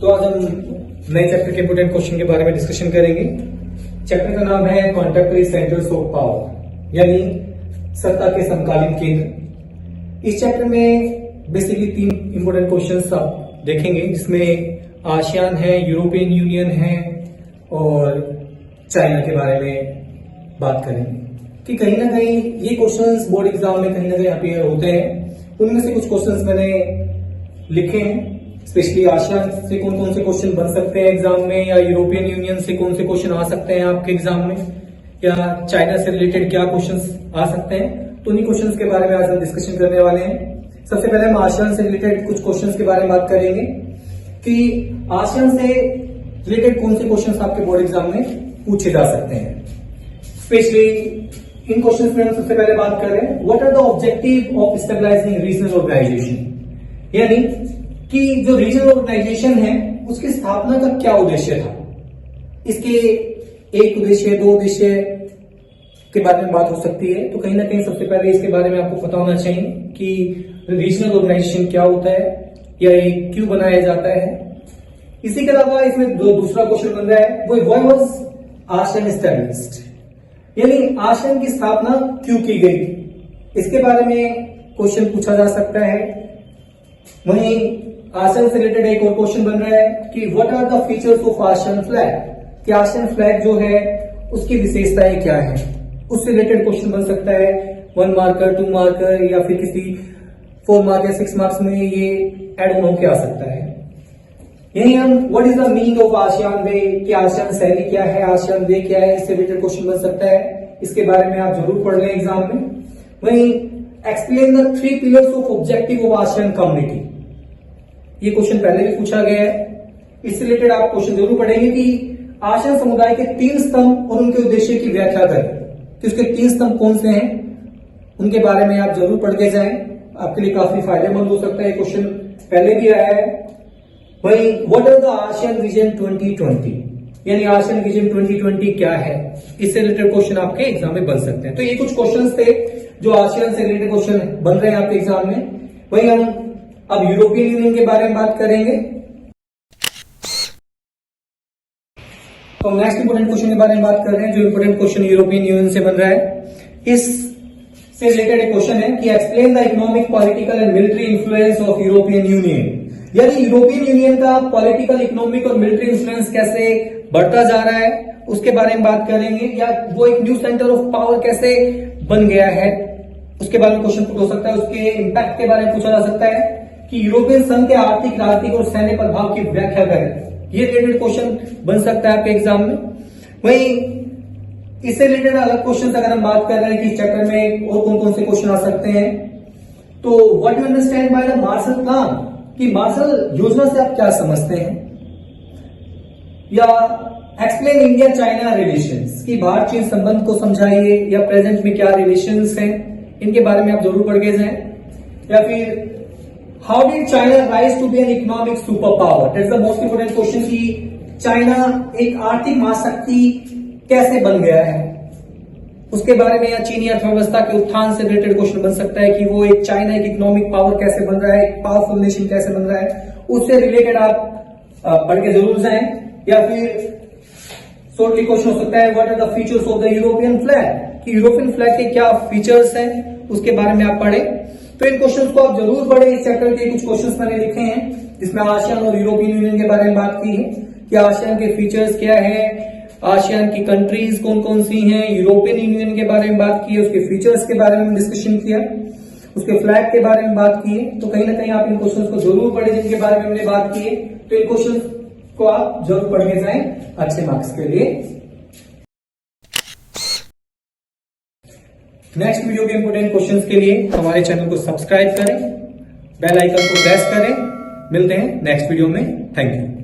तो आज हम नए चैप्टर के इंपोर्टेंट क्वेश्चन के बारे में डिस्कशन करेंगे। चैप्टर का नाम है कॉन्टेम्परेरी सेंटर्स ऑफ पावर, यानी सत्ता के समकालीन केंद्र। इस चैप्टर में बेसिकली 3 इंपोर्टेंट क्वेश्चंस आप देखेंगे, जिसमें आसियान है, यूरोपियन यूनियन है और चाइना के बारे में बात करेंगे कि कहीं ना कहीं ये क्वेश्चंस बोर्ड एग्जाम में कहीं ना कहीं अपीयर होते हैं। उनमें से कुछ क्वेश्चंस मैंने लिखे हैं, स्पेशली आसियान से कौन कौन से क्वेश्चन बन सकते हैं एग्जाम में, या यूरोपियन यूनियन से कौन से क्वेश्चन आ सकते हैं आपके एग्जाम में, या चाइना से रिलेटेड क्या क्वेश्चंस आ सकते हैं। तो उन्हीं क्वेश्चंस के बारे में आज हम डिस्कशन करने वाले हैं। सबसे पहले हम आसियान से रिलेटेड कुछ क्वेश्चंस के बारे में बात करेंगे कि आसियान से रिलेटेड कौन से क्वेश्चंस आपके बोर्ड एग्जाम में पूछे जा सकते हैं। स्पेशली इन क्वेश्चंस में हम सबसे पहले बात कर रहे हैं, what are the objective of stabilising regional organisation, यानी कि जो रीजनल ऑर्गेनाइजेशन है उसकी स्थापना का क्या उद्देश्य था। इसके एक उद्देश्य, 2 उद्देश्य के बारे में बात हो सकती है। तो कहीं ना कहीं सबसे पहले इसके बारे में आपको पता होना चाहिए कि रीजनल ऑर्गेनाइजेशन क्या होता है या ये क्यों बनाया जाता है। इसी के अलावा इसमें दूसरा क्वेश्चन बन रहा है, वो व्हाई वाज आसियान एस्टैब्लिश्ड, यानी आसियान की स्थापना क्यों की गई, इसके बारे में क्वेश्चन पूछा जा सकता है। वहीं आसियान से रिलेटेड एक और क्वेश्चन बन रहा है कि what are the features of ASEAN flag, कि आसियान फ्लैग जो है उसकी विशेषताएं क्या है, उससे रिलेटेड क्वेश्चन बन सकता है। 1 मार्कर, 2 मार्कर या फिर किसी 4 मार्क या 6 मार्क्स में ये एड ऑन होकर आ सकता है। यही हम what is the meaning of ASEAN way, कि आसियान शैली क्या है, आसियान वे क्या है, इससे रिलेटेड क्वेश्चन बन सकता है। इसके बारे में आप जरूर पढ़ लें एग्जाम में। वहीं explain the 3 pillars of objective of ASEAN community, ये क्वेश्चन पहले भी पूछा गया है। इससे रिलेटेड आप क्वेश्चन जरूर पढ़ेंगे कि आसियान समुदाय के 3 स्तंभ और उनके उद्देश्य की व्याख्या करें, कि उसके 3 स्तंभ कौन से हैं, उनके बारे में आप जरूर पढ़ के जाएं। आपके लिए काफी फायदेमंद हो सकता है, क्वेश्चन पहले भी आया है। वही what are the ASEAN vision 2020, यानी आसियान विजन 2020 क्या है, इससे रिलेटेड क्वेश्चन आपके एग्जाम में बन सकते हैं। तो ये कुछ क्वेश्चन थे जो आसियान से रिलेटेड क्वेश्चन बन रहे हैं आपके एग्जाम में। वही हम अब यूरोपियन यूनियन के बारे में बात करेंगे। तो नेक्स्ट इंपोर्टेंट क्वेश्चन के बारे में बात कर रहे हैं, जो इंपोर्टेंट क्वेश्चन यूरोपियन यूनियन से बन रहा है। इस से रिलेटेड एक क्वेश्चन है कि explain the economic, political and military influence of European union, यानी यूरोपियन यूनियन का पॉलिटिकल, इकोनॉमिक और मिलिट्री इन्फ्लुएंस कैसे बढ़ता जा रहा है, उसके बारे में बात करेंगे। या वो एक न्यू सेंटर ऑफ पावर कैसे बन गया है, उसके बारे में क्वेश्चन हो सकता है। उसके इम्पैक्ट के बारे में पूछा जा सकता है कि यूरोपियन संघ के आर्थिक, राजनीतिक और सैन्य प्रभाव की व्याख्या करें। ये रिलेटेड क्वेश्चन बन सकता है आपके एग्जाम में। वहीं इससे रिलेटेड अलग क्वेश्चन अगर हम बात कर रहे हैं कि चैप्टर में और कौन कौन से क्वेश्चन आ सकते हैं, तो what you understand by the Marshall plan, कि मार्शल योजना से आप क्या समझते हैं। या एक्सप्लेन इंडिया चाइना रिलेशंस, कि भारत चीन संबंध को समझाइए, या प्रेजेंट में क्या रिलेशंस हैं, इनके बारे में आप जरूर पढ़ के जाएं। या फिर how did China rise to be an economic super power, that's the most important question, कि चाइना एक आर्थिक महाशक्ति कैसे बन गया है, उसके बारे में। या चीनी अर्थव्यवस्था के उत्थान से रिलेटेड क्वेश्चन बन सकता है कि वो एक चाइना एक इकोनॉमिक पावर कैसे बन रहा है, एक पावरफुल नेशन कैसे बन रहा है, उससे रिलेटेड आप पढ़ के जरूर जाएं। या फिर शॉर्टली क्वेश्चन हो सकता है what are the features of the European flag, कि यूरोपियन फ्लैग के क्या फीचर्स हैं, उसके बारे में आप पढ़ें। तो इन क्वेश्चंस को आप जरूर पढ़ें। इस चैप्टर के कुछ क्वेश्चंस मैंने लिखे हैं जिसमें आसियान और यूरोपियन यूनियन के बारे में बात की है कि आसियान के फीचर्स क्या है, आसियान की कंट्रीज कौन कौन सी हैं, यूरोपियन यूनियन के बारे में बात की है, उसके फीचर्स के बारे में डिस्कशन किया, उसके फ्लैग के बारे में बात की है। तो कहीं ना कहीं आप इन क्वेश्चंस को जरूर पढ़ें जिनके बारे में हमने बात की है। तो इन क्वेश्चन को आप जरूर पढ़ के जाएं अच्छे मार्क्स के लिए। नेक्स्ट वीडियो के इंपोर्टेंट क्वेश्चंस के लिए हमारे चैनल को सब्सक्राइब करें, बेल आइकन को प्रेस करें। मिलते हैं नेक्स्ट वीडियो में। Thank you.